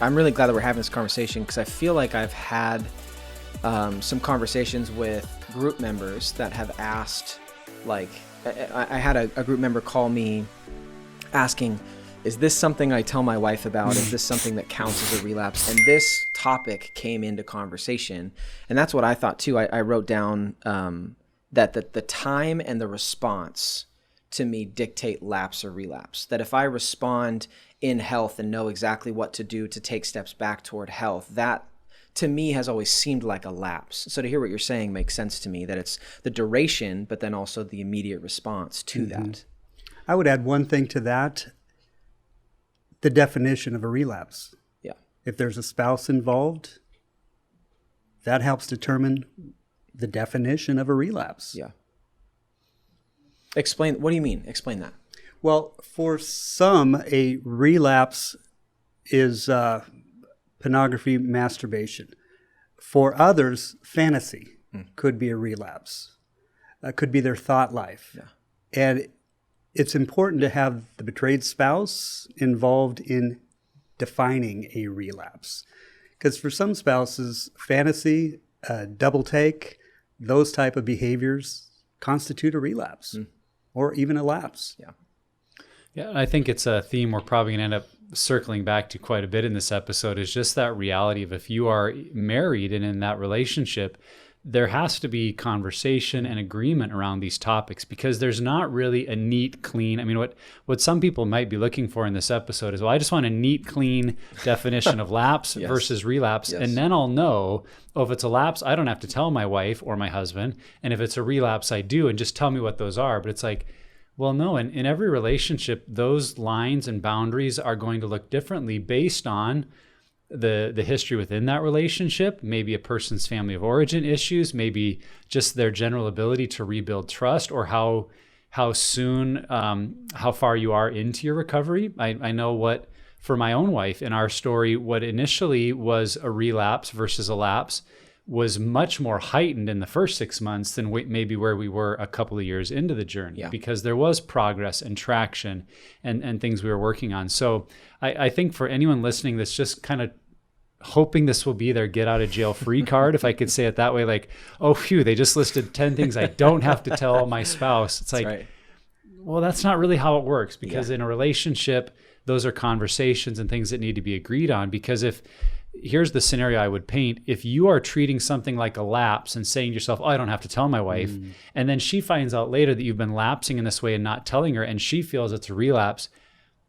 I'm really glad that we're having this conversation because I feel like I've had some conversations with group members that have asked, like, I had a group member call me asking, is this something I tell my wife about? Is this something that counts as a relapse? And this topic came into conversation. And that's what I thought too. I wrote down that the time and the response to me dictate lapse or relapse. That if I respond in health and know exactly what to do to take steps back toward health, that to me has always seemed like a lapse. So to hear what you're saying makes sense to me, that it's the duration, but then also the immediate response to that. I would add one thing to that, the definition of a relapse. Yeah. If there's a spouse involved, that helps determine the definition of a relapse. Yeah. Explain, what do you mean? Explain that. Well, for some, a relapse is pornography, masturbation. For others, fantasy could be a relapse. Could be their thought life. Yeah. And it's important to have the betrayed spouse involved in defining a relapse. Because for some spouses, fantasy, double take, those type of behaviors constitute a relapse or even a lapse. Yeah. Yeah, I think it's a theme we're probably going to end up circling back to quite a bit in this episode, is just that reality of if you are married and in that relationship, there has to be conversation and agreement around these topics, because there's not really a neat, clean, I mean, what some people might be looking for in this episode is, well, I just want a neat, clean definition of lapse Yes. versus relapse. Yes. And then I'll know, oh, if it's a lapse, I don't have to tell my wife or my husband. And if it's a relapse, I do, and just tell me what those are. But it's like, well, no, in every relationship, those lines and boundaries are going to look differently based on the history within that relationship, maybe a person's family of origin issues, maybe just their general ability to rebuild trust, or how soon, how far you are into your recovery. I know what, for my own wife in our story, what initially was a relapse versus a lapse was much more heightened in the first 6 months than maybe where we were a couple of years into the journey, because there was progress and traction and things we were working on. So I think for anyone listening that's just kind of hoping this will be their get out of jail free card, if I could say it that way, like, oh, phew, they just listed 10 things I don't have to tell my spouse. It's like, right. Well, that's not really how it works, because in a relationship, those are conversations and things that need to be agreed on. Because here's the scenario I would paint. If you are treating something like a lapse and saying to yourself, oh, I don't have to tell my wife, and then she finds out later that you've been lapsing in this way and not telling her, and she feels it's a relapse,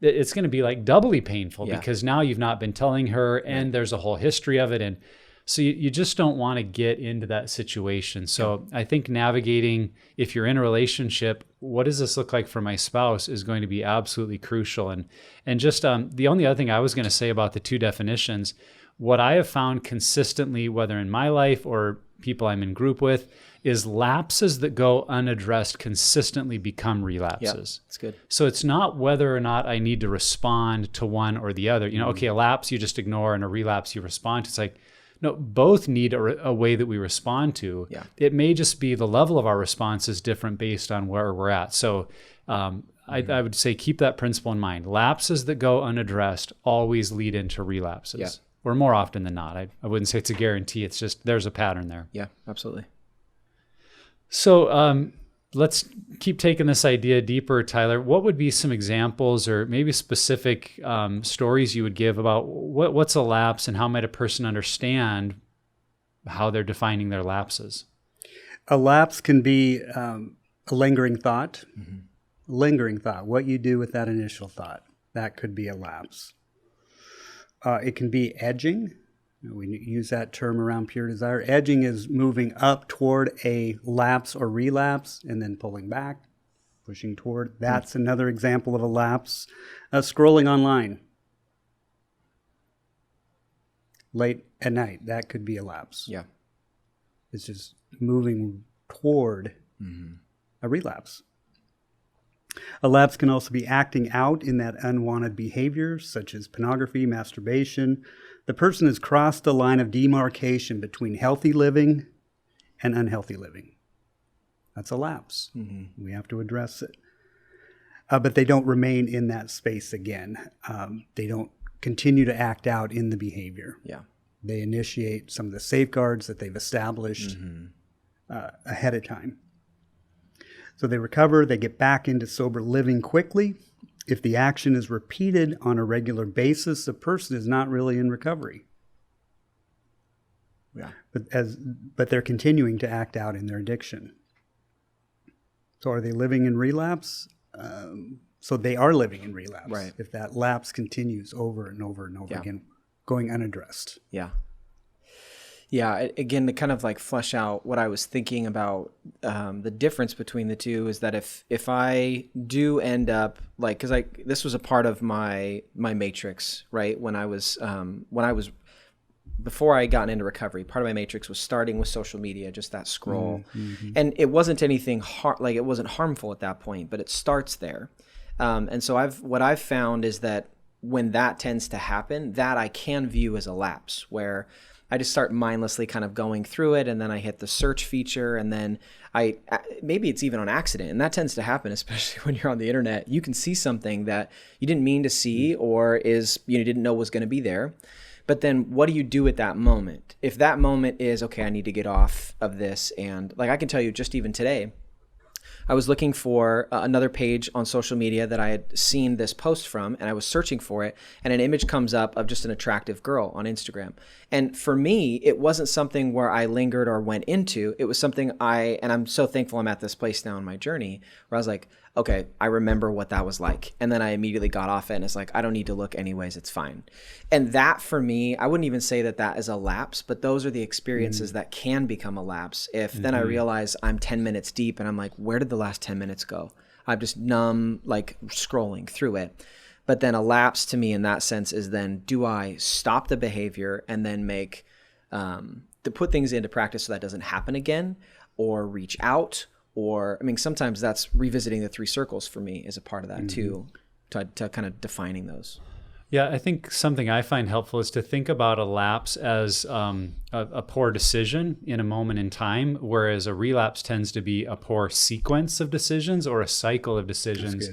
it's going to be like doubly painful, because now you've not been telling her, and there's a whole history of it. And so you just don't want to get into that situation. So I think navigating, if you're in a relationship, what does this look like for my spouse, is going to be absolutely crucial. And just the only other thing I was going to say about the two definitions, what I have found consistently, whether in my life or people I'm in group with, is lapses that go unaddressed consistently become relapses. That's good. So it's not whether or not I need to respond to one or the other. Okay, a lapse you just ignore, and a relapse you respond to. It's like, no, both need a way that we respond to. Yeah. It may just be the level of our response is different based on where we're at. So I would say keep that principle in mind. Lapses that go unaddressed always lead into relapses. Yeah. Or more often than not. I wouldn't say it's a guarantee. It's just there's a pattern there. Yeah, absolutely. So let's keep taking this idea deeper, Tyler. What would be some examples or maybe specific stories you would give about what's a lapse, and how might a person understand how they're defining their lapses? A lapse can be a lingering thought. Lingering thought, what you do with that initial thought, that could be a lapse. It can be edging. We use that term around pure desire. Edging is moving up toward a lapse or relapse and then pulling back, pushing toward. That's another example of a lapse. Scrolling online late at night, that could be a lapse. Yeah. It's just moving toward a relapse. A lapse can also be acting out in that unwanted behavior, such as pornography, masturbation. The person has crossed the line of demarcation between healthy living and unhealthy living. That's a lapse. We have to address it. But they don't remain in that space again. They don't continue to act out in the behavior. Yeah. They initiate some of the safeguards that they've established ahead of time. So they recover, they get back into sober living quickly. If the action is repeated on a regular basis, the person is not really in recovery. Yeah. But they're continuing to act out in their addiction. So are they living in relapse? So they are living in relapse. Right. If that lapse continues over and over and over again, going unaddressed. Yeah. Yeah. Again, to kind of like flesh out what I was thinking about, the difference between the two is that if I do end up like, cause this was a part of my matrix, right? When I was before I got into recovery, part of my matrix was starting with social media, just that scroll. Mm-hmm. And it wasn't anything it wasn't harmful at that point, but it starts there. And so what I've found is that when that tends to happen, that I can view as a lapse, where I just start mindlessly kind of going through it, and then I hit the search feature, and then maybe it's even on accident, and that tends to happen, especially when you're on the internet. You can see something that you didn't mean to see, or didn't know was going to be there. But then what do you do at that moment? If that moment is, okay, I need to get off of this, and like I can tell you just even today, I was looking for another page on social media that I had seen this post from, and I was searching for it, and an image comes up of just an attractive girl on Instagram. And for me, it wasn't something where I lingered or went into. It was something and I'm so thankful I'm at this place now in my journey, where I was like, okay, I remember what that was like. And then I immediately got off it, and it's like, I don't need to look anyways, it's fine. And that for me, I wouldn't even say that is a lapse, but those are the experiences that can become a lapse. If then I realize I'm 10 minutes deep and I'm like, where did the last 10 minutes go? I'm just numb, like scrolling through it. But then a lapse to me in that sense is then, do I stop the behavior and then to put things into practice so that doesn't happen again, or reach out? Or, I mean, sometimes that's revisiting the 3 circles for me is a part of that too, to kind of defining those. Yeah, I think something I find helpful is to think about a lapse as a poor decision in a moment in time, whereas a relapse tends to be a poor sequence of decisions or a cycle of decisions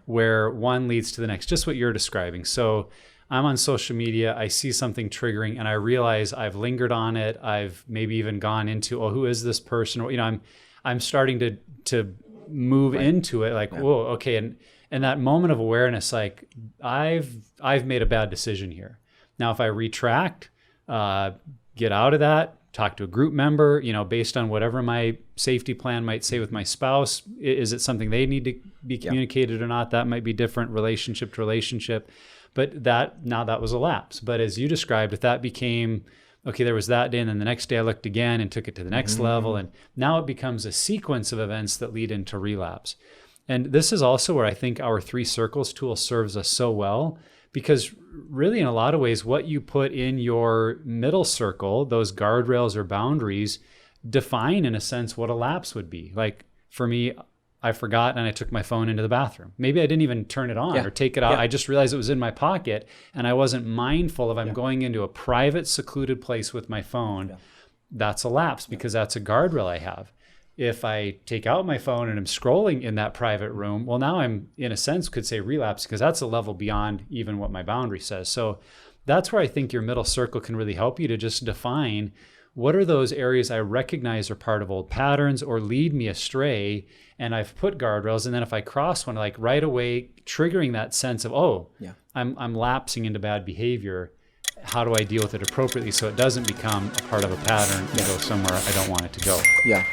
where one leads to the next, just what you're describing. So I'm on social media, I see something triggering, and I realize I've lingered on it. I've maybe even gone into, who is this person? Or, I'm starting to move into it, like, whoa, okay. And that moment of awareness, like I've made a bad decision here. Now, if I retract, get out of that, talk to a group member, based on whatever my safety plan might say with my spouse, is it something they need to be communicated or not? That might be different relationship to relationship. But that was a lapse. But as you described, if that became, okay, there was that day, and then the next day I looked again and took it to the next level. And now it becomes a sequence of events that lead into relapse. And this is also where I think our 3 circles tool serves us so well, because really in a lot of ways, what you put in your middle circle, those guardrails or boundaries, define in a sense what a lapse would be. Like for me, I forgot and I took my phone into the bathroom. Maybe I didn't even turn it on or take it out. I just realized it was in my pocket, and I wasn't mindful of I'm going into a private, secluded place with my phone. That's a lapse because that's a guardrail I have. If I take out my phone and I'm scrolling in that private room, well, now I'm, in a sense, could say relapse, because that's a level beyond even what my boundary says. So that's where I think your middle circle can really help you to just define what are those areas I recognize are part of old patterns or lead me astray, and I've put guardrails. And then if I cross one, like right away, triggering that sense of, I'm lapsing into bad behavior. How do I deal with it appropriately so it doesn't become a part of a pattern and go somewhere I don't want it to go? Yeah.